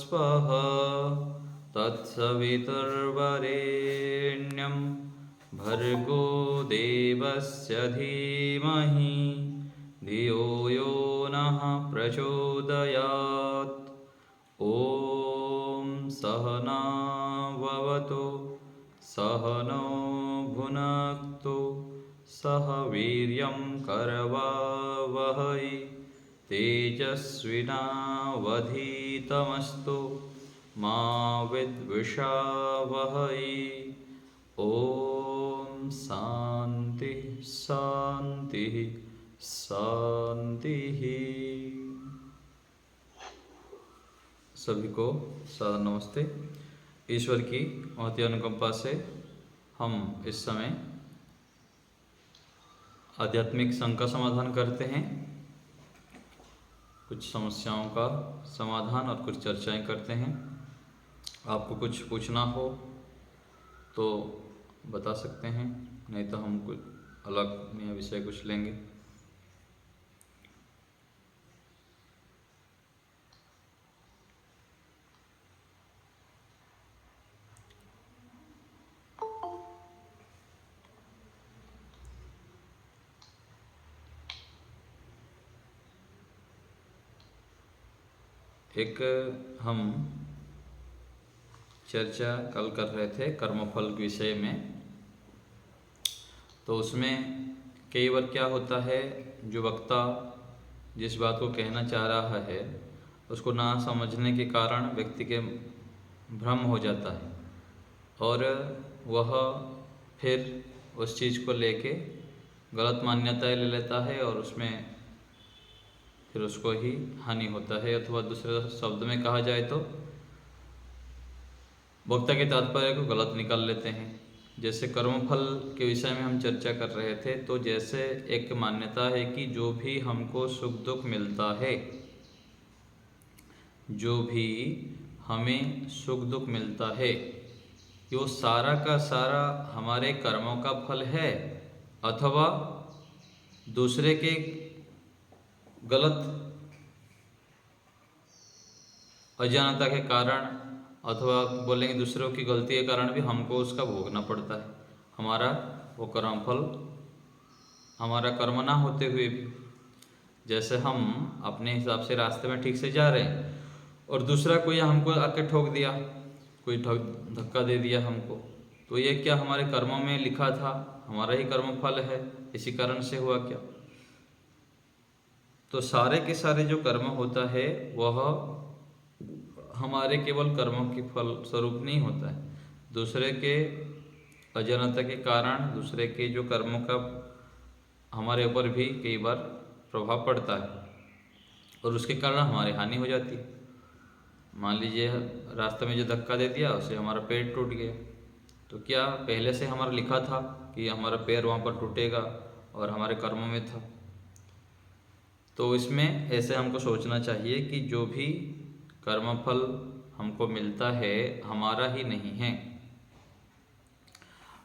स्वः तत्सवितुर्वरेण्यं भर्गो देवस्य धीमहि धियो यो नः प्रचोदयात्। ॐ सहना भवतु सहनो भुनक्तु सह वीर्यं करवावहै तेजस्विनावधीतमस्तु मा विद्विषावहै। ओम शांति शांति शांति। सभी को सादर नमस्ते। ईश्वर की महती अनुकंपा से हम इस समय आध्यात्मिक संकट का समाधान करते हैं, कुछ समस्याओं का समाधान और कुछ चर्चाएं करते हैं। आपको कुछ पूछना हो तो बता सकते हैं, नहीं तो हम कुछ अलग नया विषय कुछ लेंगे। एक हम चर्चा कल कर रहे थे कर्मफल के विषय में। तो उसमें कई बार क्या होता है, जो वक्ता जिस बात को कहना चाह रहा है उसको ना समझने के कारण व्यक्ति के भ्रम हो जाता है और वह फिर उस चीज़ को लेके गलत मान्यताएं ले लेता है और उसमें फिर उसको ही हानि होता है। अथवा दूसरे शब्द में कहा जाए तो वक्ता के तात्पर्य को गलत निकाल लेते हैं। जैसे कर्मफल के विषय में हम चर्चा कर रहे थे, तो जैसे एक मान्यता है कि जो भी हमको सुख दुख मिलता है, जो भी हमें सुख दुख मिलता है, ये वो सारा का सारा हमारे कर्मों का फल है अथवा दूसरे के गलत अज्ञानता के कारण अथवा बोलेंगे दूसरों की गलती के कारण भी हमको उसका भोगना पड़ता है। हमारा वो कर्मफल हमारा कर्म ना होते हुए भी, जैसे हम अपने हिसाब से रास्ते में ठीक से जा रहे हैं और दूसरा कोई हमको आके ठोक दिया, कोई धक्का दे दिया हमको, तो ये क्या हमारे कर्मों में लिखा था, हमारा ही कर्मफल है, इसी कारण से हुआ क्या? तो सारे के सारे जो कर्म होता है वह हमारे केवल कर्मों के फल स्वरूप नहीं होता है, दूसरे के अज्ञानता के कारण दूसरे के जो कर्मों का हमारे ऊपर भी कई बार प्रभाव पड़ता है और उसके कारण हमारी हानि हो जाती है। मान लीजिए रास्ते में जो धक्का दे दिया उससे हमारा पैर टूट गया, तो क्या पहले से हमारा लिखा था कि हमारा पैर वहाँ पर टूटेगा और हमारे कर्मों में था? तो इसमें ऐसे हमको सोचना चाहिए कि जो भी कर्मफल हमको मिलता है हमारा ही नहीं है।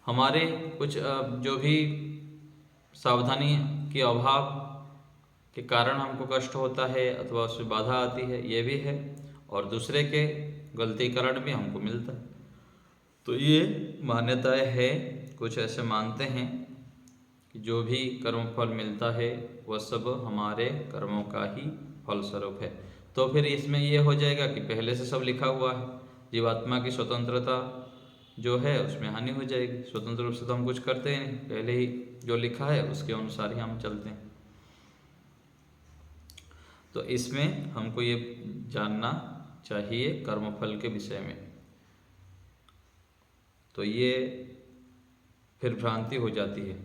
हमारे कुछ जो भी सावधानी के अभाव के कारण हमको कष्ट होता है अथवा उससे बाधा आती है, ये भी है, और दूसरे के गलती कारण भी हमको मिलता है। तो ये मान्यताएं है, कुछ ऐसे मानते हैं कि जो भी कर्मफल मिलता है वह सब हमारे कर्मों का ही फलस्वरूप है। तो फिर इसमें ये हो जाएगा कि पहले से सब लिखा हुआ है, जीवात्मा की स्वतंत्रता जो है उसमें हानि हो जाएगी। स्वतंत्र रूप से तो हम कुछ करते हैं नहीं, पहले ही जो लिखा है उसके अनुसार ही हम चलते हैं। तो इसमें हमको ये जानना चाहिए कर्मफल के विषय में। तो ये फिर भ्रांति हो जाती है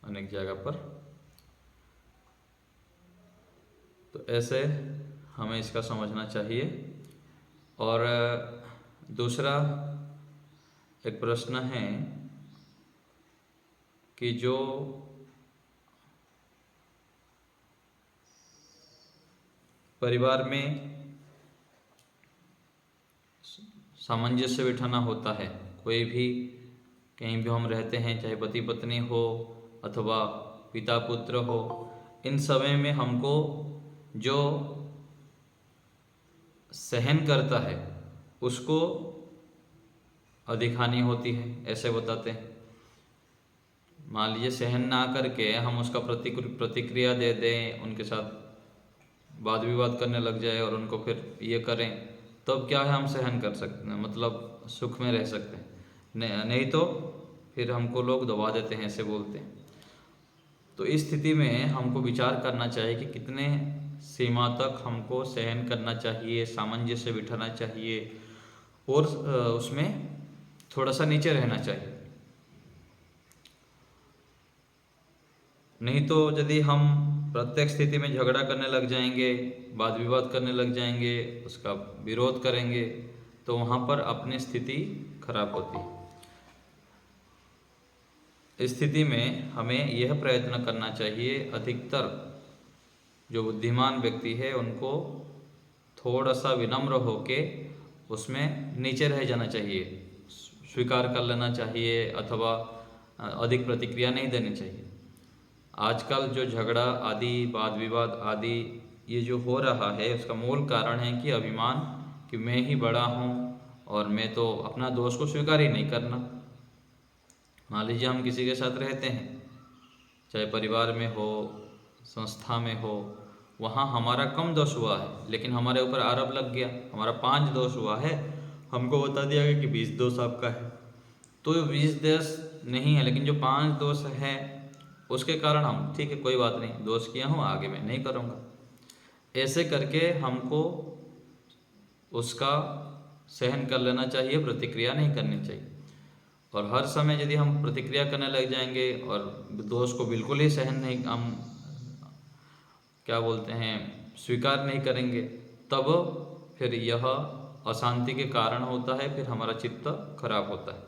अनेक जगह पर। तो ऐसे हमें इसका समझना चाहिए। और दूसरा एक प्रश्न है कि जो परिवार में सामंजस्य बिठाना होता है, कोई भी कहीं भी हम रहते हैं, चाहे पति पत्नी हो अथवा पिता पुत्र हो, इन समय में हमको जो सहन करता है उसको अधिक हानि होती है, ऐसे बताते हैं। मान लीजिए सहन ना करके हम उसका प्रतिक्रिया दे दें, उनके साथ वाद विवाद करने लग जाए और उनको फिर ये करें, तब क्या है, हम सहन कर सकते हैं, मतलब सुख में रह सकते हैं। नहीं तो फिर हमको लोग दबा देते हैं, ऐसे बोलते हैं। तो इस स्थिति में हमको विचार करना चाहिए कि कितने सीमा तक हमको सहन करना चाहिए, सामंजस्य बिठाना चाहिए और उसमें थोड़ा सा नीचे रहना चाहिए। नहीं तो यदि हम प्रत्येक स्थिति में झगड़ा करने लग जाएंगे, वाद विवाद करने लग जाएंगे, उसका विरोध करेंगे, तो वहाँ पर अपनी स्थिति खराब होती है। इस स्थिति में हमें यह प्रयत्न करना चाहिए, अधिकतर जो बुद्धिमान व्यक्ति है उनको थोड़ा सा विनम्र होके उसमें नीचे रह जाना चाहिए, स्वीकार कर लेना चाहिए, अथवा अधिक प्रतिक्रिया नहीं देनी चाहिए। आजकल जो झगड़ा आदि, वाद विवाद आदि ये जो हो रहा है, उसका मूल कारण है कि अभिमान, कि मैं ही बड़ा हूँ और मैं तो अपना दोष को स्वीकार ही नहीं करना। मान लीजिए हम किसी के साथ रहते हैं, चाहे परिवार में हो, संस्था में हो, वहाँ हमारा कम दोष हुआ है लेकिन हमारे ऊपर आरोप लग गया, हमारा 5 दोष हुआ है, हमको बता दिया गया कि 20 दोष आपका है। तो 20 दोष नहीं है, लेकिन जो 5 दोष है उसके कारण हम, ठीक है कोई बात नहीं, दोष किया हूँ, आगे मैं नहीं करूँगा, ऐसे करके हमको उसका सहन कर लेना चाहिए, प्रतिक्रिया नहीं करनी चाहिए। और हर समय यदि हम प्रतिक्रिया करने लग जाएंगे और दोष को बिल्कुल ही सहन नहीं, हम क्या बोलते हैं, स्वीकार नहीं करेंगे, तब फिर यह अशांति के कारण होता है, फिर हमारा चित्त खराब होता है।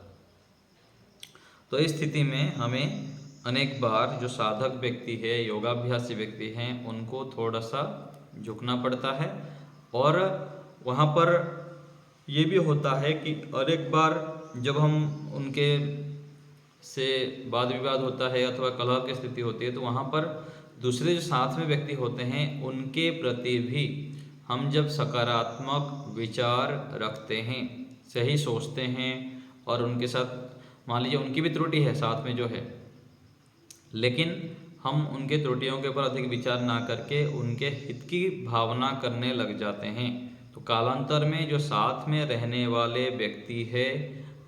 तो इस स्थिति में हमें अनेक बार जो साधक व्यक्ति है, योगाभ्यासी व्यक्ति हैं, उनको थोड़ा सा झुकना पड़ता है। और वहाँ पर ये भी होता है कि अनेक बार जब हम उनके से वाद विवाद होता है अथवा कलह की स्थिति होती है, तो वहाँ पर दूसरे जो साथ में व्यक्ति होते हैं उनके प्रति भी हम जब सकारात्मक विचार रखते हैं, सही सोचते हैं, और उनके साथ मान लीजिए उनकी भी त्रुटि है साथ में जो है, लेकिन हम उनके त्रुटियों के ऊपर अधिक विचार ना करके उनके हित की भावना करने लग जाते हैं, तो कालांतर में जो साथ में रहने वाले व्यक्ति है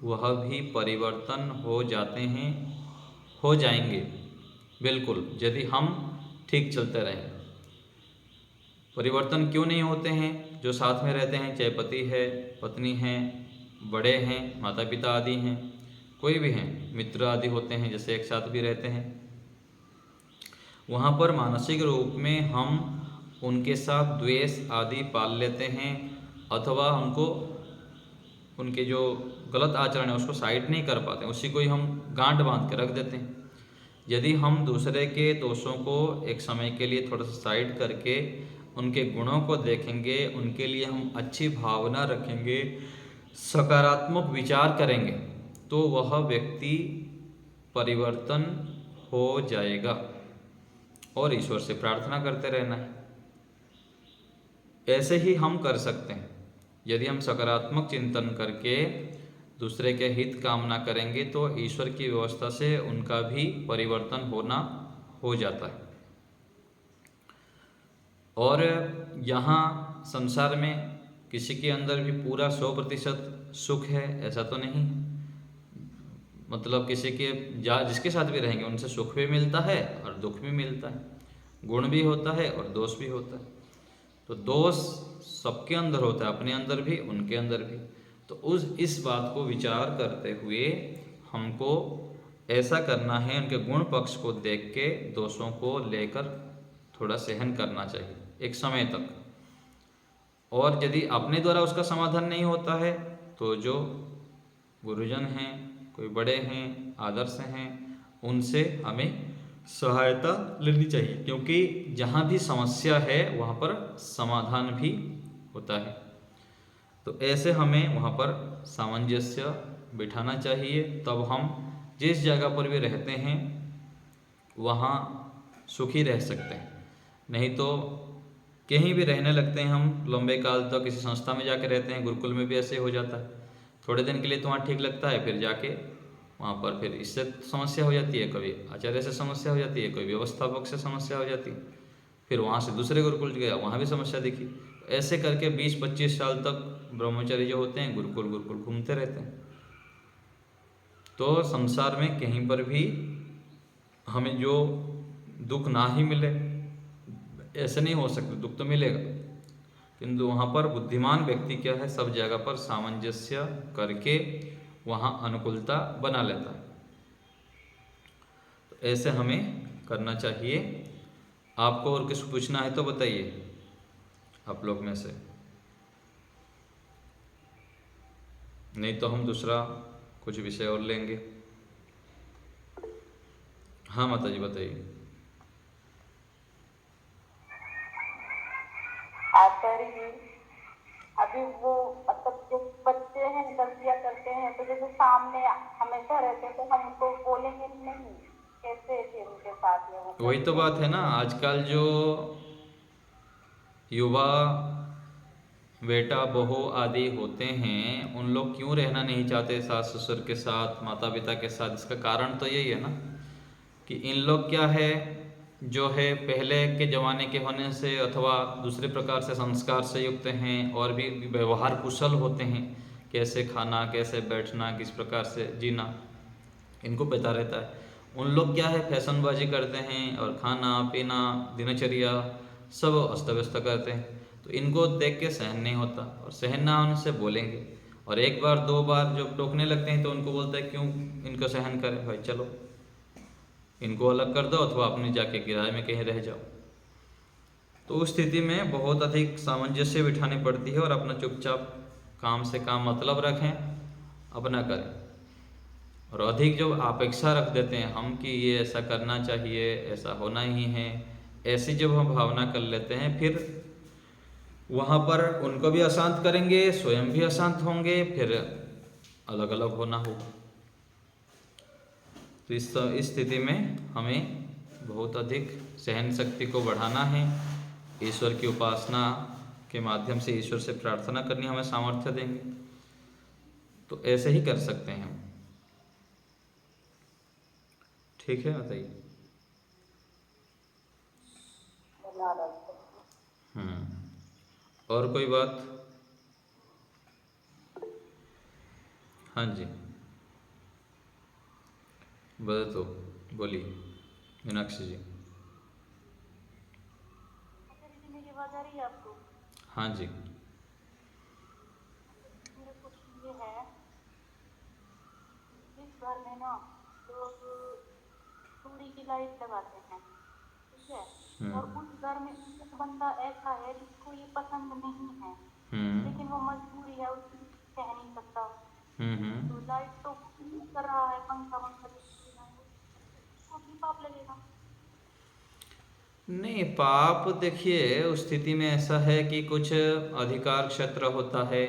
वह भी परिवर्तन हो जाते हैं, हो जाएंगे बिल्कुल, यदि हम ठीक चलते रहें। परिवर्तन क्यों नहीं होते हैं? जो साथ में रहते हैं, चाहे पति है, पत्नी हैं, बड़े हैं, माता पिता आदि हैं, कोई भी हैं, मित्र आदि होते हैं, जैसे एक साथ भी रहते हैं, वहाँ पर मानसिक रूप में हम उनके साथ द्वेष आदि पाल लेते हैं, अथवा हमको उनके जो गलत आचरण है उसको साइड नहीं कर पाते, उसी को ही हम गांठ बांध के रख देते हैं। यदि हम दूसरे के दोषों को एक समय के लिए थोड़ा सा साइड करके उनके गुणों को देखेंगे, उनके लिए हम अच्छी भावना रखेंगे, सकारात्मक विचार करेंगे, तो वह व्यक्ति परिवर्तन हो जाएगा। और ईश्वर से प्रार्थना करते रहना है। ऐसे ही हम कर सकते हैं, यदि हम सकारात्मक चिंतन करके दूसरे के हित कामना करेंगे तो ईश्वर की व्यवस्था से उनका भी परिवर्तन होना हो जाता है। और यहाँ संसार में किसी के अंदर भी पूरा 100% सुख है ऐसा तो नहीं, मतलब किसी के जिसके साथ भी रहेंगे उनसे सुख भी मिलता है और दुख भी मिलता है, गुण भी होता है और दोष भी होता है। तो दोष सबके अंदर होता है, अपने अंदर भी, उनके अंदर भी। तो इस बात को विचार करते हुए हमको ऐसा करना है, उनके गुण पक्ष को देख के दोषों को लेकर थोड़ा सहन करना चाहिए एक समय तक। और यदि अपने द्वारा उसका समाधान नहीं होता है तो जो गुरुजन हैं, कोई बड़े हैं, आदर्श हैं, उनसे हमें सहायता लेनी चाहिए, क्योंकि जहाँ भी समस्या है वहाँ पर समाधान भी होता है। तो ऐसे हमें वहाँ पर सामंजस्य बिठाना चाहिए, तब हम जिस जगह पर भी रहते हैं वहाँ सुखी रह सकते हैं। नहीं तो कहीं भी रहने लगते हैं हम लंबे काल तो किसी संस्था में जाके रहते हैं, गुरुकुल में भी ऐसे हो जाता है। थोड़े दिन के लिए तो वहाँ ठीक लगता है, फिर जाके वहाँ पर फिर इससे समस्या हो जाती है, कभी आचार्य से समस्या हो जाती है, कोई व्यवस्थापक से समस्या हो जाती है, फिर वहाँ से दूसरे गुरुकुल गया, वहाँ भी समस्या दिखी। ऐसे करके 20-25 साल तक ब्रह्मचारी जो होते हैं गुरुकुल गुरुकुल घूमते रहते हैं। तो संसार में कहीं पर भी हमें जो दुख ना ही मिले ऐसे नहीं हो सकते, दुख तो मिलेगा, किंतु वहाँ पर बुद्धिमान व्यक्ति क्या है, सब जगह पर सामंजस्य करके वहाँ अनुकूलता बना लेता है। तो ऐसे हमें करना चाहिए। आपको और कुछ पूछना है तो बताइए आप लोग में से, नहीं तो हम दूसरा कुछ विषय और लेंगे। हाँ माता जी बताइए। आचार्य जी, अभी वो मतलब जो बच्चे हैं गलतियां करते हैं तो जैसे सामने हमेशा रहते हैं तो हम उनको बोलेंगे नहीं, कैसे फिर उनके साथ में वो वही तो करते बात है हैं। ना, आजकल जो युवा बेटा बहू आदि होते हैं उन लोग क्यों रहना नहीं चाहते सास ससुर के साथ, माता पिता के साथ? इसका कारण तो यही है ना कि इन लोग क्या है, जो है पहले के ज़माने के होने से अथवा दूसरे प्रकार से संस्कार से युक्त हैं और भी व्यवहार कुशल होते हैं, कैसे खाना, कैसे बैठना, किस प्रकार से जीना इनको पता रहता है। उन लोग क्या है फैशनबाजी करते हैं और खाना पीना दिनचर्या सब अस्त व्यस्त करते हैं। तो इनको देख के सहन नहीं होता, और सहन ना होने से बोलेंगे, और एक बार दो बार जब टोकने लगते हैं तो उनको बोलता है क्यों इनको सहन करें भाई, चलो इनको अलग कर दो अथवा अपनी जाके किराए में कहीं रह जाओ। तो उस स्थिति में बहुत अधिक सामंजस्य बिठानी पड़ती है और अपना चुपचाप काम से काम मतलब रखें, अपना करें। और अधिक जो अपेक्षा रख देते हैं हम कि ये ऐसा करना चाहिए, ऐसा होना ही है, ऐसी जब हम भावना कर लेते हैं फिर वहाँ पर उनको भी अशांत करेंगे, स्वयं भी अशांत होंगे, फिर अलग अलग होना होगा। तो इस स्थिति में हमें बहुत अधिक सहन शक्ति को बढ़ाना है, ईश्वर की उपासना के माध्यम से ईश्वर से प्रार्थना करनी हमें सामर्थ्य देंगे। तो ऐसे ही कर सकते हैं हम। ठीक है बताइए। और कोई बात? हाँ जी बता तो बोलिए मीनाक्षी जी। मेरी आवाज आ रही है आपको? हाँ जी। मेरा क्वेश्चन ये है, इस घर में ना लोग चूड़ी की लाइट लगाते हैं, ठीक है, और उस घर में एक बंदा ऐसा है जिसको ये पसंद नहीं है, लेकिन वो मजबूरी है, उसको कह नहीं सकता, तो लाइट तो कर रहा है, पंखा पंखा उसको भी पाप लगेगा? नहीं, पाप देखिए उस स्थिति में ऐसा है कि कुछ अधिकार क्षेत्र होता है,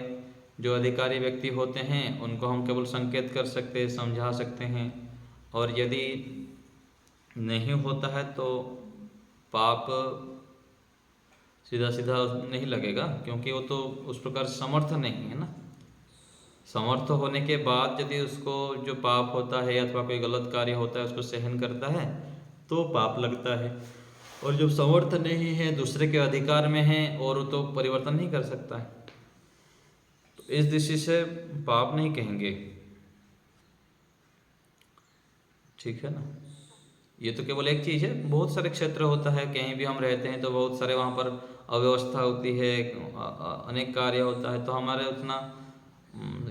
जो अधिकारी व्यक्ति होते हैं उनको हम केवल संकेत कर सकते हैं, समझा सकते हैं, और यदि नहीं होता है तो पाप सीधा सीधा नहीं लगेगा, क्योंकि वो तो उस प्रकार समर्थ नहीं है ना। समर्थ होने के बाद यदि उसको जो पाप होता है अथवा कोई गलत कार्य होता है उसको सहन करता है तो पाप लगता है, और जब समर्थ नहीं है, दूसरे के अधिकार में है और वो तो परिवर्तन नहीं कर सकता है, तो इस दृष्टि से पाप नहीं कहेंगे। ठीक है ना। ये तो केवल एक चीज़ है, बहुत सारे क्षेत्र होता है, कहीं भी हम रहते हैं तो बहुत सारे वहाँ पर अव्यवस्था होती है, अनेक कार्य होता है, तो हमारे उतना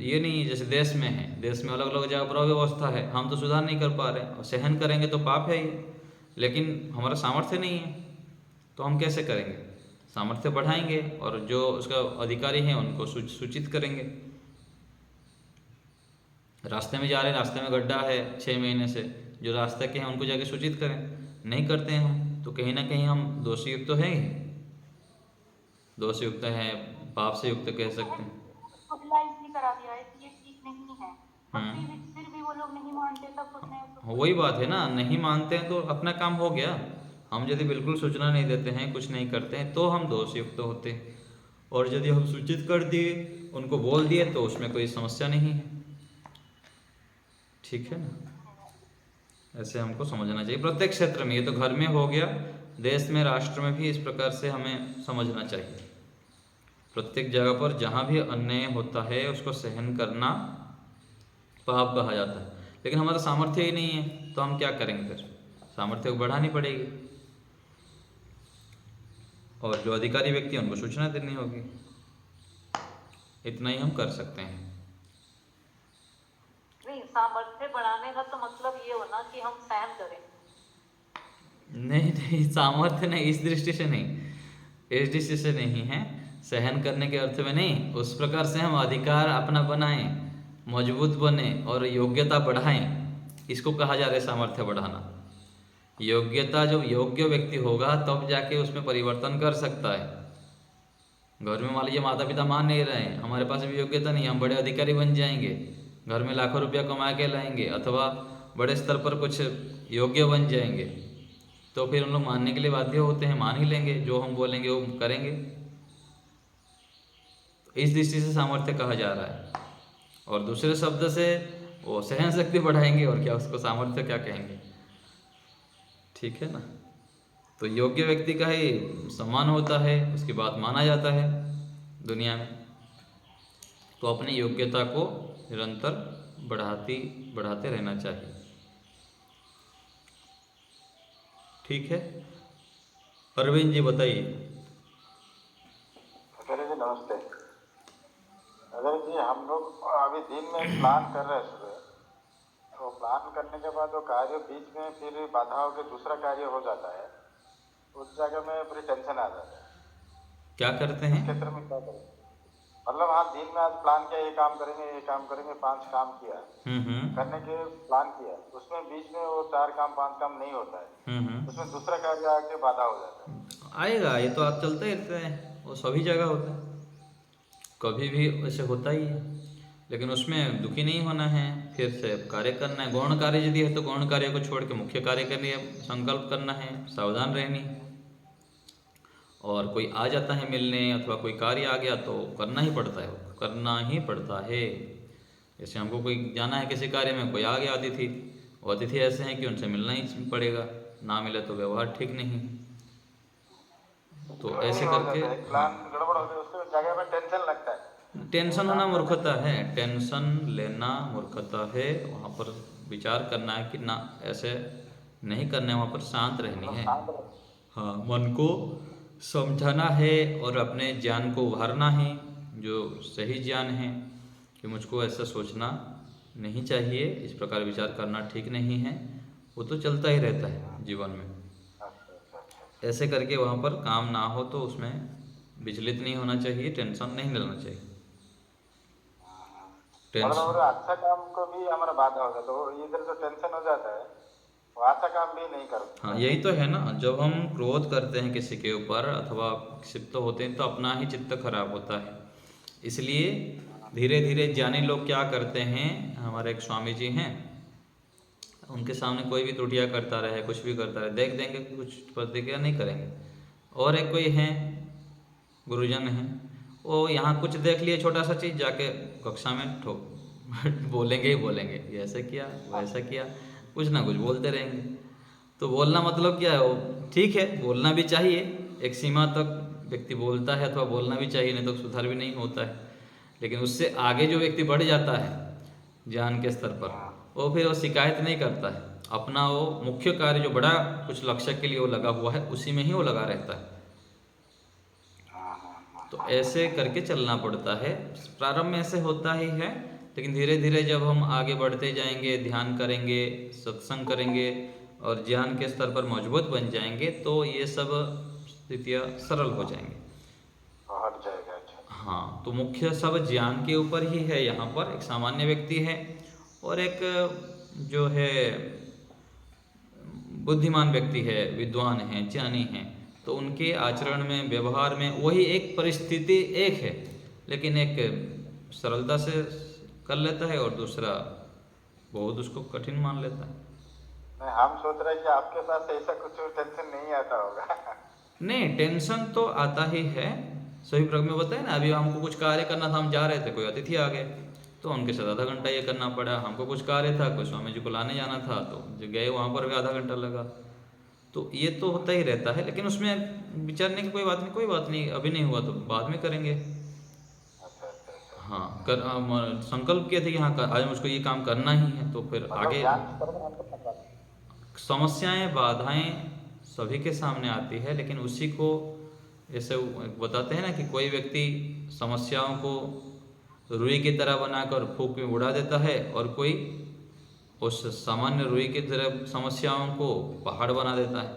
ये नहीं है। जैसे देश में है, देश में अलग अलग जगह पर अव्यवस्था है, हम तो सुधार नहीं कर पा रहे, और सहन करेंगे तो पाप है ही, लेकिन हमारा सामर्थ्य नहीं है, तो हम कैसे करेंगे? सामर्थ्य बढ़ाएंगे और जो उसका अधिकारी हैं उनको सूचित करेंगे। रास्ते में जा रहे हैं, रास्ते में गड्ढा है 6 महीने से, जो रास्ते के हैं उनको जाके सूचित करें, नहीं करते हैं हम, तो कहीं ना कहीं हम दोषी युक्त तो हैं ही, दोष युक्त हैं, पाप से युक्त कह सकते हैं। रियलाइज नहीं करा दिया है कि ये ठीक नहीं है, और फिर भी वो लोग नहीं मानते, तब सोचते हैं तो वही बात है ना, नहीं मानते हैं तो अपना काम हो गया, हम यदि बिल्कुल सूचना नहीं देते हैं, कुछ नहीं करते हैं, तो हम दोषयुक्त होते हैं। और यदि हम सूचित कर दिए, उनको बोल दिए, तो उसमें कोई समस्या नहीं है। ठीक है ना? ऐसे हमको समझना चाहिए प्रत्येक क्षेत्र में। ये तो घर में हो गया, देश में, राष्ट्र में भी इस प्रकार से हमें समझना चाहिए। प्रत्येक जगह पर जहाँ भी अन्याय होता है उसको सहन करना पाप कहा जाता है। लेकिन हमारा सामर्थ्य ही नहीं है, तो हम क्या करेंगे? फिर सामर्थ्य को बढ़ानी पड़ेगी, और जो अधिकारी व्यक्ति हैं उनको सूचना देनी होगी। इतना ही हम कर सकते हैं। नहीं, सामर्थ्य बढ़ाने का तो मतलब ये होना कि हम सहन करें। नहीं नहीं, सामर्थ्य नहीं, इस दृष्टि से नहीं, इस दृष्टि से नहीं है। सहन करने के अर्थ में नहीं, उस प्रकार से हम अधिकार अपना बनाएं, मजबूत बने और योग्यता बढ़ाएं, इसको कहा जा रहा है सामर्थ्य बढ़ाना। योग्यता, जब योग्य व्यक्ति होगा तब जाके उसमें परिवर्तन कर सकता है। घर में मान लीजिए माता पिता मान नहीं रहे हैं, हमारे पास भी योग्यता नहीं, हम बड़े अधिकारी बन जाएंगे, घर में लाखों रुपया कमा के लाएंगे, अथवा बड़े स्तर पर कुछ योग्य बन जाएंगे, तो फिर हम लोग मानने के लिए बाध्य होते हैं, मान ही लेंगे, जो हम बोलेंगे वो करेंगे। इस दृष्टि से सामर्थ्य कहा जा रहा है। और दूसरे शब्द से वो सहन शक्ति बढ़ाएंगे, और क्या उसको सामर्थ्य क्या कहेंगे? ठीक है ना? तो योग्य व्यक्ति का ही सम्मान होता है, उसकी बात माना जाता है दुनिया में। तो अपनी योग्यता को निरंतर बढ़ाते रहना चाहिए। ठीक है, अरविंद जी बताइए। आचार्य जी नमस्ते। आचार्य जी, हम लोग अभी दिन में प्लान कर रहे हैं सुबह, तो प्लान करने के बाद वो कार्य बीच में फिर बाधा होकर दूसरा कार्य हो जाता है, उस जगह में फिर टेंशन आ जाता है। क्या करते हैं? क्षेत्र में क्या करें? मतलब हाँ, दिन में आज प्लान किया, ये काम करेंगे, ये काम करेंगे, 5 काम किया, करने के प्लान किया, उसमें बीच में वो 4 काम 5 काम नहीं होता है, उसमें दूसरा कार्य आके बाधा हो जाता है। आएगा, ये तो आप चलते रहते हैं, वो सभी जगह होता है, कभी भी ऐसे होता ही है। लेकिन उसमें दुखी नहीं होना है, फिर से कार्य करना है। गौण कार्य यदि है तो गौण कार्य को छोड़ के मुख्य कार्य के लिए संकल्प करना है, सावधान रहनी है। और कोई आ जाता है मिलने, अथवा कोई कार्य आ गया तो करना ही पड़ता है, करना ही पड़ता है। जैसे हमको कोई जाना है किसी कार्य में, कोई आ गया अतिथि, वो अतिथि ऐसे हैं कि उनसे मिलना ही पड़ेगा, ना मिले तो व्यवहार ठीक नहीं। तो ऐसे करके प्लान गड़बड़ हो गया, उसके जगह में टेंशन लगता है। टेंशन होना मूर्खता है, टेंशन लेना मूर्खता है। वहाँ पर विचार करना है कि ना, ऐसे नहीं करना है, वहाँ पर शांत रहनी है। हाँ, मन को समझाना है और अपने ज्ञान को उभारना है, जो सही ज्ञान है कि मुझको ऐसा सोचना नहीं चाहिए, इस प्रकार विचार करना ठीक नहीं है। वो तो चलता ही रहता है जीवन में। ऐसे करके वहाँ पर काम ना हो तो उसमें विचलित नहीं होना चाहिए, टेंशन नहीं लेना चाहिए। और अच्छा काम को भी हमारा बाधा हो जाता है, इधर जो टेंशन हो जाता है वो अच्छा काम भी नहीं करता। हाँ, यही तो है ना, जब हम क्रोध करते हैं किसी के ऊपर अथवा क्षिप्त होते हैं तो अपना ही चित्त खराब होता है। इसलिए धीरे धीरे ज्ञानी लोग क्या करते हैं, हमारे एक स्वामी जी हैं, उनके सामने कोई भी त्रुटियाँ करता रहे, कुछ भी करता रहे, देख देंगे, कुछ प्रतिक्रिया नहीं करेंगे। और एक कोई हैं गुरुजन हैं, वो यहाँ कुछ देख लिए छोटा सा चीज़, जाके कक्षा में बोलेंगे ही बोलेंगे, ये ऐसा किया, वैसा किया, कुछ ना कुछ बोलते रहेंगे। तो बोलना मतलब क्या है? वो ठीक है, बोलना भी चाहिए, एक सीमा तक व्यक्ति बोलता है अथवा बोलना भी चाहिए, नहीं तो सुधार भी नहीं होता है। लेकिन उससे आगे जो व्यक्ति बढ़ जाता है ज्ञान के स्तर पर, वो फिर वो शिकायत नहीं करता है, अपना वो मुख्य कार्य जो बड़ा कुछ लक्ष्य के लिए वो लगा हुआ है, उसी में ही वो लगा रहता है। तो ऐसे करके चलना पड़ता है। प्रारंभ में ऐसे होता ही है, लेकिन धीरे धीरे जब हम आगे बढ़ते जाएंगे, ध्यान करेंगे, सत्संग करेंगे और ज्ञान के स्तर पर मजबूत बन जाएंगे, तो ये सब स्थितियाँ सरल हो जाएंगे। हट जाएगा। हाँ, तो मुख्य सब ज्ञान के ऊपर ही है। यहाँ पर एक सामान्य व्यक्ति है और एक जो है बुद्धिमान व्यक्ति है, विद्वान है, ज्ञानी है, तो उनके आचरण में, व्यवहार में वही एक परिस्थिति एक है, लेकिन एक सरलता से कर लेता है और दूसरा बहुत उसको कठिन मान लेता है। नहीं, हम सोच रहे हैं कि आपके साथ ऐसा कुछ टेंशन नहीं आता होगा। नहीं, टेंशन तो आता ही है। सभी प्रकार में बताया ना, अभी हमको कुछ कार्य करना था, हम जा रहे थे, कोई अतिथि आ गए तो उनके साथ आधा घंटा ये करना पड़ा। हमको कुछ कार्य था, कोई स्वामी जी को लाने जाना था तो जो गए वहाँ पर भी आधा घंटा लगा। तो ये तो होता ही रहता है, लेकिन उसमें विचारने की कोई बात नहीं, कोई बात नहीं, अभी नहीं हुआ तो बाद में करेंगे। हाँ, संकल्प किए थे कि हाँ आज मुझको ये काम करना ही है, तो फिर आगे समस्याएं बाधाएं सभी के सामने आती है, लेकिन उसी को जैसे बताते हैं ना कि कोई व्यक्ति समस्याओं को रुई की तरह बनाकर फूंक में उड़ा देता है और कोई उस सामान्य रुई की तरह समस्याओं को पहाड़ बना देता है।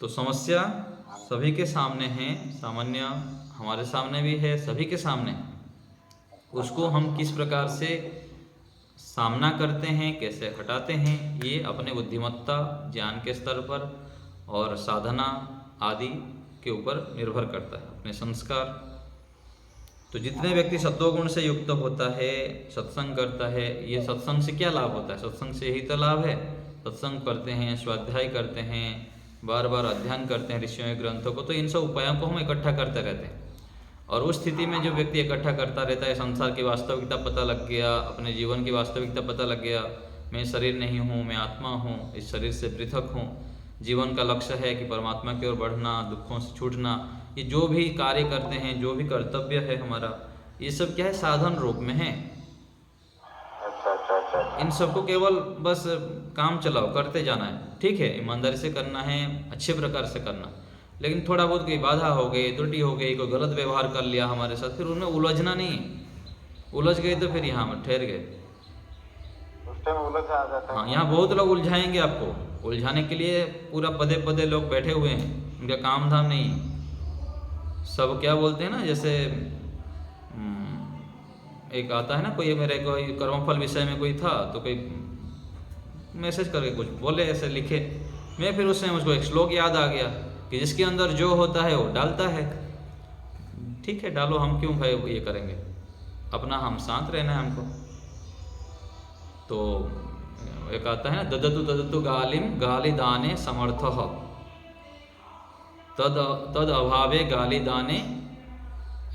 तो समस्या सभी के सामने है, सामान्य हमारे सामने भी है, सभी के सामने। उसको हम किस प्रकार से सामना करते हैं, कैसे हटाते हैं, ये अपने बुद्धिमत्ता ज्ञान के स्तर पर और साधना आदि के ऊपर निर्भर करता है, अपने संस्कार। तो जितने व्यक्ति सत्वगुण से युक्त होता है, सत्संग करता है, ये सत्संग से क्या लाभ होता है? सत्संग से यही तो लाभ है। सत्संग करते हैं, स्वाध्याय करते हैं, बार बार अध्ययन करते हैं ऋषियों के ग्रंथों को, तो इन सब उपायों को हम इकट्ठा करते रहते हैं। और उस स्थिति में जो व्यक्ति इकट्ठा करता रहता है, संसार की वास्तविकता पता लग गया, अपने जीवन की वास्तविकता पता लग गया, मैं शरीर नहीं हूँ, मैं आत्मा हूँ, इस शरीर से पृथक हूँ, जीवन का लक्ष्य है कि परमात्मा की ओर बढ़ना, दुखों से छूटना, ये जो भी कार्य करते हैं, जो भी कर्तव्य है हमारा, ये सब क्या है? साधन रूप में है। इन सबको केवल बस काम चलाओ, करते जाना है, ठीक है, ईमानदारी से करना है, अच्छे प्रकार से करना। लेकिन थोड़ा बहुत कोई बाधा हो गई, त्रुटि हो गई, कोई गलत व्यवहार कर लिया हमारे साथ, फिर उनमें उलझना नहीं। उलझ गए तो फिर यहाँ ठहर गए, उलझ आ जाता है। हाँ, यहाँ बहुत लोग उलझाएंगे आपको। उलझाने के लिए पूरा पदे पदे लोग बैठे हुए हैं, उनका काम धाम नहीं है। सब क्या बोलते हैं ना, जैसे एक आता है ना, कोई मेरे कोई कर्मफल विषय में कोई था, तो कोई मैसेज करके कुछ बोले, ऐसे लिखे, मैं फिर उसमें मुझको एक श्लोक याद आ गया कि जिसके अंदर जो होता है वो डालता है। ठीक है, डालो, हम क्यों भाई ये करेंगे, अपना हम शांत रहना है हमको। तो एक आता है ना, ददतु गालिम गाली दाने समर्थ तद अभावे गाली दाने,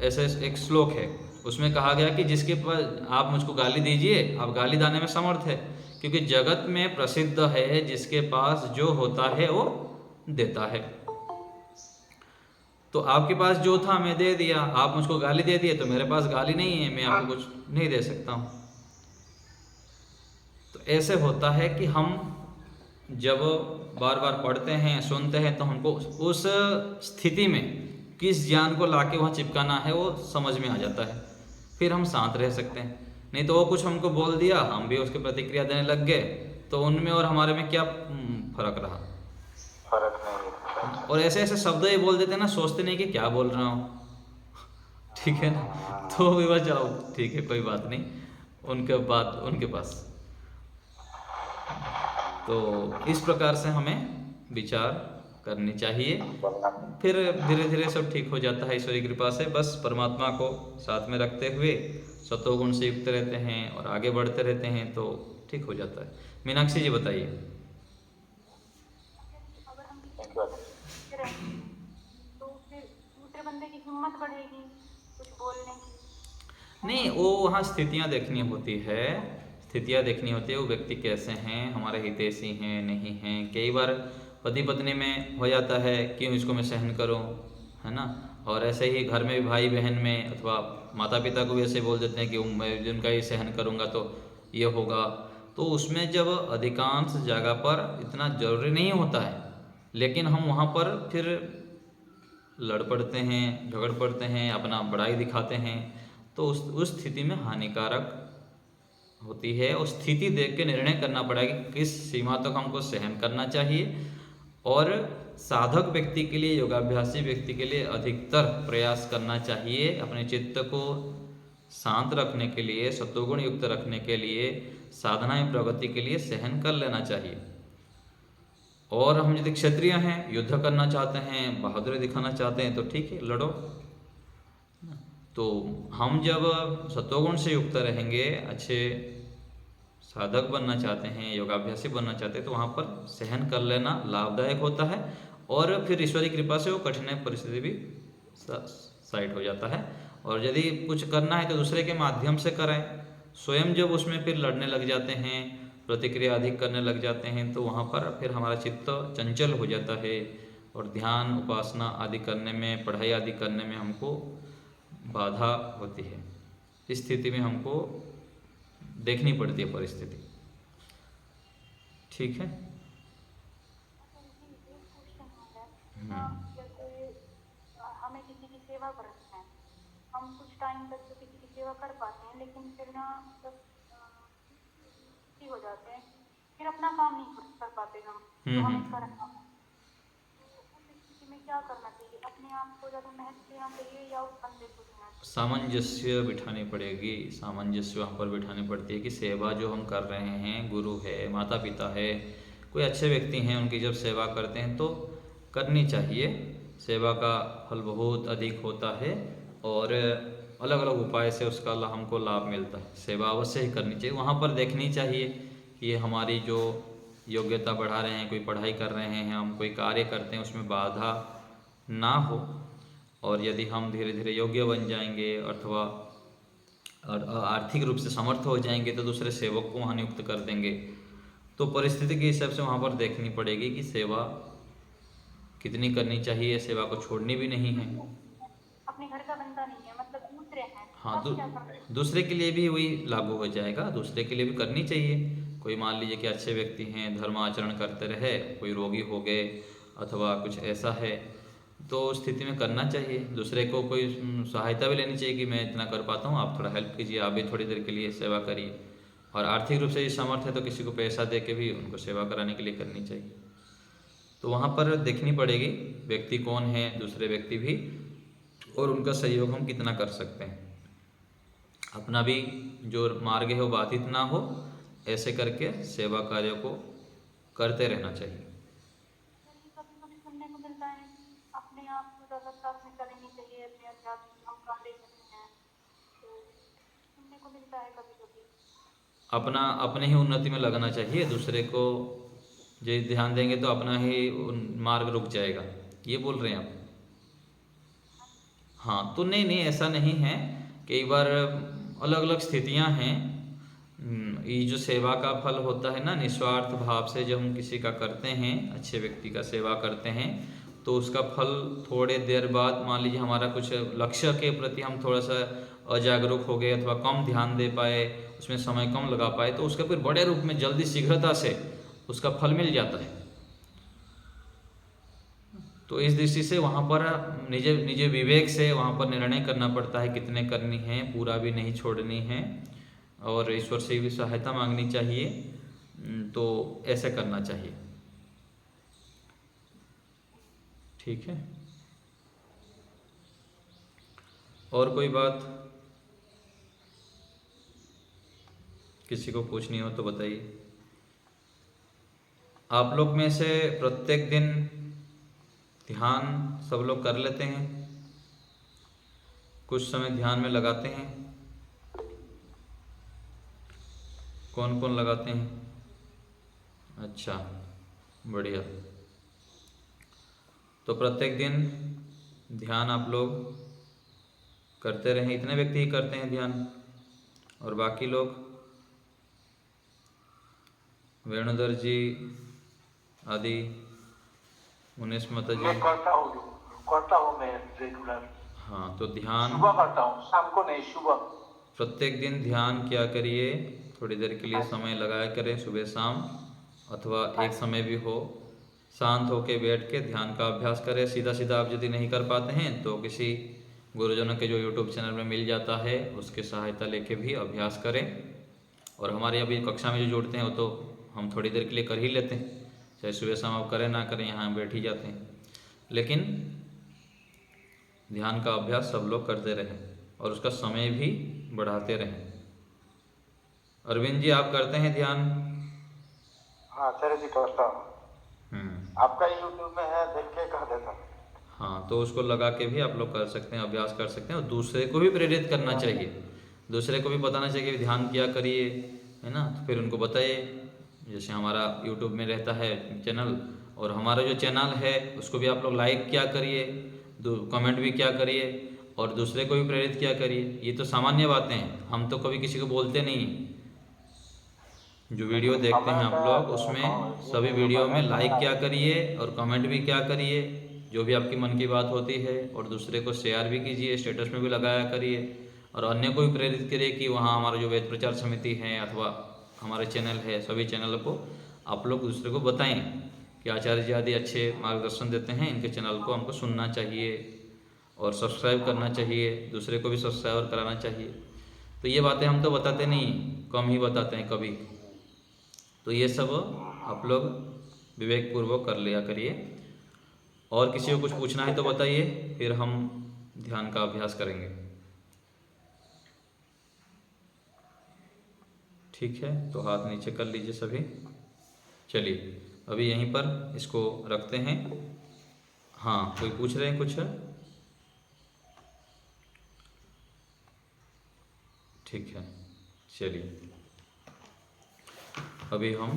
ऐसे एक श्लोक है, उसमें कहा गया कि जिसके पास आप मुझको गाली दीजिए, आप गाली दाने में समर्थ है, क्योंकि जगत में प्रसिद्ध है जिसके पास जो होता है वो देता है। तो आपके पास जो था मैं दे दिया, आप मुझको गाली दे दिए, तो मेरे पास गाली नहीं है, मैं आपको कुछ नहीं दे सकता हूँ। तो ऐसे होता है कि हम जब बार बार पढ़ते हैं, सुनते हैं, तो हमको उस स्थिति में किस ज्ञान को लाके वहाँ चिपकाना है वो समझ में आ जाता है, फिर हम शांत रह सकते हैं। नहीं तो वो कुछ हमको बोल दिया, हम भी उसके प्रतिक्रिया देने लग गए, तो उनमें और हमारे में क्या फर्क रहा? फर्क नहीं। और ऐसे ऐसे शब्द ही बोल देते हैं ना, सोचते नहीं कि क्या बोल रहा हूँ, ठीक है ना, तो भी बस जाओ, ठीक है, कोई बात नहीं, उनके बात उनके पास। तो इस प्रकार से हमें विचार करनी चाहिए, फिर धीरे धीरे सब ठीक हो जाता है ईश्वरी कृपा से। बस परमात्मा को साथ में रखते हुए सत्वगुण से युक्त रहते हैं और आगे बढ़ते रहते हैं तो ठीक हो जाता है। मीनाक्षी जी बताइए। अगर हम तो फिर दूसरे बंदे की हिम्मत बढ़ेगी कुछ बोलने की। नहीं, वो वहाँ स्थितियाँ देखनी होती है, स्थितियाँ देखनी होती है, वो व्यक्ति कैसे हैं, हमारे हितैषी हैं नहीं हैं। कई बार पति पत्नी में हो जाता है, क्यों इसको मैं सहन करूं, है ना। और ऐसे ही घर में भी भाई बहन में, अथवा माता पिता को भी ऐसे बोल देते हैं कि मैं जिनका ये सहन करूंगा तो ये होगा। तो उसमें जब अधिकांश जगह पर इतना ज़रूरी नहीं होता है, लेकिन हम वहाँ पर फिर लड़ पड़ते हैं, झगड़ पड़ते हैं, अपना बड़ाई दिखाते हैं, तो उस स्थिति में हानिकारक होती है। उस स्थिति देख के निर्णय करना पड़ेगा कि किस सीमा तक हमको सहन करना चाहिए। और साधक व्यक्ति के लिए, योगाभ्यासी व्यक्ति के लिए अधिकतर प्रयास करना चाहिए अपने चित्त को शांत रखने के लिए, सत्वगुण युक्त रखने के लिए, साधनाएं प्रगति के लिए सहन कर लेना चाहिए। और हम यदि क्षत्रिय हैं, युद्ध करना चाहते हैं, बहादुरी दिखाना चाहते हैं, तो ठीक है, लड़ो। तो हम जब सत्वगुण से युक्त रहेंगे, अच्छे साधक बनना चाहते हैं, योगाभ्यासी बनना चाहते हैं, तो वहाँ पर सहन कर लेना लाभदायक होता है और फिर ईश्वरी कृपा से वो कठिन परिस्थिति भी साइड हो जाता है। और यदि कुछ करना है तो दूसरे के माध्यम से करें। स्वयं जब उसमें फिर लड़ने लग जाते हैं, प्रतिक्रिया अधिक करने लग जाते हैं, तो वहाँ पर फिर हमारा चित्त चंचल हो जाता है और ध्यान, उपासना आदि करने में, पढ़ाई आदि करने में हमको बाधा होती है। इस स्थिति में हमको देखनी पड़ती है परिस्थिति। ठीक है। जैसे हमें किसी की सेवा करनी है, हम कुछ टाइम तक तो किसी की सेवा कर पाते हैं, लेकिन फिर ना मतलब हो जाते हैं, फिर अपना काम नहीं कर पाते हम, तो हमें करना। तो उस स्थिति में क्या करना चाहिए? अपने आप को ज़्यादा महत्व देना चाहिए या उस बंदे को देना चाहिए? सामंजस्य बिठानी पड़ेगी। सामंजस्य वहाँ पर बिठानी पड़ती है कि सेवा जो हम कर रहे हैं, गुरु है, माता पिता है, कोई अच्छे व्यक्ति हैं, उनकी जब सेवा करते हैं तो करनी चाहिए। सेवा का फल बहुत अधिक होता है और अलग अलग उपाय से उसका हमको लाभ मिलता है। सेवा अवश्य ही करनी चाहिए। वहाँ पर देखनी चाहिए कि हमारी जो योग्यता बढ़ा रहे हैं, कोई पढ़ाई कर रहे हैं, हम कोई कार्य करते हैं, उसमें बाधा ना हो। और यदि हम धीरे धीरे योग्य बन जाएंगे अथवा आर्थिक रूप से समर्थ हो जाएंगे तो दूसरे सेवक को वहाँ नियुक्त कर देंगे। तो परिस्थिति के हिसाब से वहाँ पर देखनी पड़ेगी कि सेवा कितनी करनी चाहिए। सेवा को छोड़नी भी नहीं है। अपने घर का बंदा नहीं है, मतलब दूसरे हैं। हाँ, दूसरे के लिए भी वही लागू हो जाएगा। दूसरे के लिए भी करनी चाहिए। कोई मान लीजिए कि अच्छे व्यक्ति हैं, धर्म आचरण करते रहे, कोई रोगी हो गए अथवा कुछ ऐसा है, तो उस स्थिति में करना चाहिए। दूसरे को कोई सहायता भी लेनी चाहिए कि मैं इतना कर पाता हूँ, आप थोड़ा हेल्प कीजिए, आप भी थोड़ी देर के लिए सेवा करिए। और आर्थिक रूप से ये समर्थ है तो किसी को पैसा दे के भी उनको सेवा कराने के लिए करनी चाहिए। तो वहाँ पर देखनी पड़ेगी व्यक्ति कौन है, दूसरे व्यक्ति भी, और उनका सहयोग हम कितना कर सकते हैं। अपना भी जो मार्ग है वो बाधित ना हो, ऐसे करके सेवा कार्य को करते रहना चाहिए। कभी सुनने को मिलता है अपने आप को ज़्यादा प्राथमिकता देनी चाहिए, अपने अध्यात्म हम काम ले सकते हैं, तो सुनने को मिलता है कभी कभी। अपने ही उन्नति में लगना चाहिए। दूसरे को जो ध्यान देंगे तो अपना ही मार्ग रुक जाएगा, ये बोल रहे हैं आप? हाँ, तो नहीं, ऐसा नहीं है। कई बार अलग अलग स्थितियां हैं। ये जो सेवा का फल होता है ना, निस्वार्थ भाव से जब हम किसी का करते हैं, अच्छे व्यक्ति का सेवा करते हैं, तो उसका फल थोड़े देर बाद, मान लीजिए हमारा कुछ लक्ष्य के प्रति हम थोड़ा सा अजागरूक हो गए अथवा कम ध्यान दे पाए, उसमें समय कम लगा पाए, तो उसका फिर बड़े रूप में जल्दी शीघ्रता से उसका फल मिल जाता है। तो इस दृष्टि से वहाँ पर निजे विवेक से वहाँ पर निर्णय करना पड़ता है कितने करनी है, पूरा भी नहीं छोड़नी है, और ईश्वर से भी सहायता मांगनी चाहिए। तो ऐसे करना चाहिए। ठीक है। और कोई बात किसी को पूछनी हो तो बताइए। आप लोग में से प्रत्येक दिन ध्यान सब लोग कर लेते हैं? कुछ समय ध्यान में लगाते हैं? कौन कौन लगाते हैं? अच्छा, बढ़िया। तो प्रत्येक दिन ध्यान आप लोग करते रहें। इतने व्यक्ति ही करते हैं ध्यान, और बाकी लोग? वेणुधर जी आदि, मुनेश माता जी? मैं करता हूँ मैं रेगुलर। हाँ, तो ध्यान सुबह करता हूँ, शाम को नहीं, सुबह। प्रत्येक दिन ध्यान किया करिए, थोड़ी देर के लिए समय लगाया करें, सुबह शाम, अथवा एक समय भी हो, शांत होके बैठ के ध्यान का अभ्यास करें। सीधा सीधा आप यदि नहीं कर पाते हैं तो किसी गुरुजनों के जो यूट्यूब चैनल में मिल जाता है उसके सहायता लेके भी अभ्यास करें। और हमारे अभी कक्षा में जो जुड़ते हैं वो तो हम थोड़ी देर के लिए कर ही लेते हैं, चाहे सुबह शाम आप करें ना करें, यहाँ बैठ ही जाते हैं। लेकिन ध्यान का अभ्यास सब लोग करते रहें और उसका समय भी बढ़ाते रहें। अरविंद जी, आप करते हैं ध्यान? हाँ आचार्य जी, करता हूँ। आपका यूट्यूब में है, देख के कह देता हूँ। हाँ, तो उसको लगा के भी आप लोग कर सकते हैं, अभ्यास कर सकते हैं। और दूसरे को भी प्रेरित करना चाहिए, दूसरे को भी बताना चाहिए कि ध्यान किया करिए, है ना। तो फिर उनको बताइए, जैसे हमारा यूट्यूब में रहता है चैनल, और हमारा जो चैनल है उसको भी आप लोग लाइक क्या करिए, कमेंट भी क्या करिए, और दूसरे को भी प्रेरित क्या करिए। ये तो सामान्य बातें हैं, हम तो कभी किसी को बोलते नहीं हैं। जो वीडियो देखते हैं आप लोग उसमें सभी वीडियो में लाइक क्या करिए और कमेंट भी क्या करिए, जो भी आपकी मन की बात होती है, और दूसरे को शेयर भी कीजिए, स्टेटस में भी लगाया करिए, और अन्य को भी प्रेरित करिए कि वहाँ हमारा जो वेद प्रचार समिति है अथवा हमारे चैनल है, सभी चैनल को आप लोग दूसरे को बताएं कि आचार्य जी आदि अच्छे मार्गदर्शन देते हैं, इनके चैनल को हमको सुनना चाहिए और सब्सक्राइब करना चाहिए, दूसरे को भी सब्सक्राइब कराना चाहिए। तो ये बातें हम तो बताते नहीं, कम ही बताते हैं कभी। तो ये सब आप लोग विवेकपूर्वक कर लिया करिए। और किसी को कुछ पूछना है तो बताइए, फिर हम ध्यान का अभ्यास करेंगे। ठीक है, तो हाथ नीचे कर लीजिए सभी। चलिए अभी यहीं पर इसको रखते हैं। हाँ, कोई पूछ रहे हैं कुछ? ठीक है, चलिए अभी हम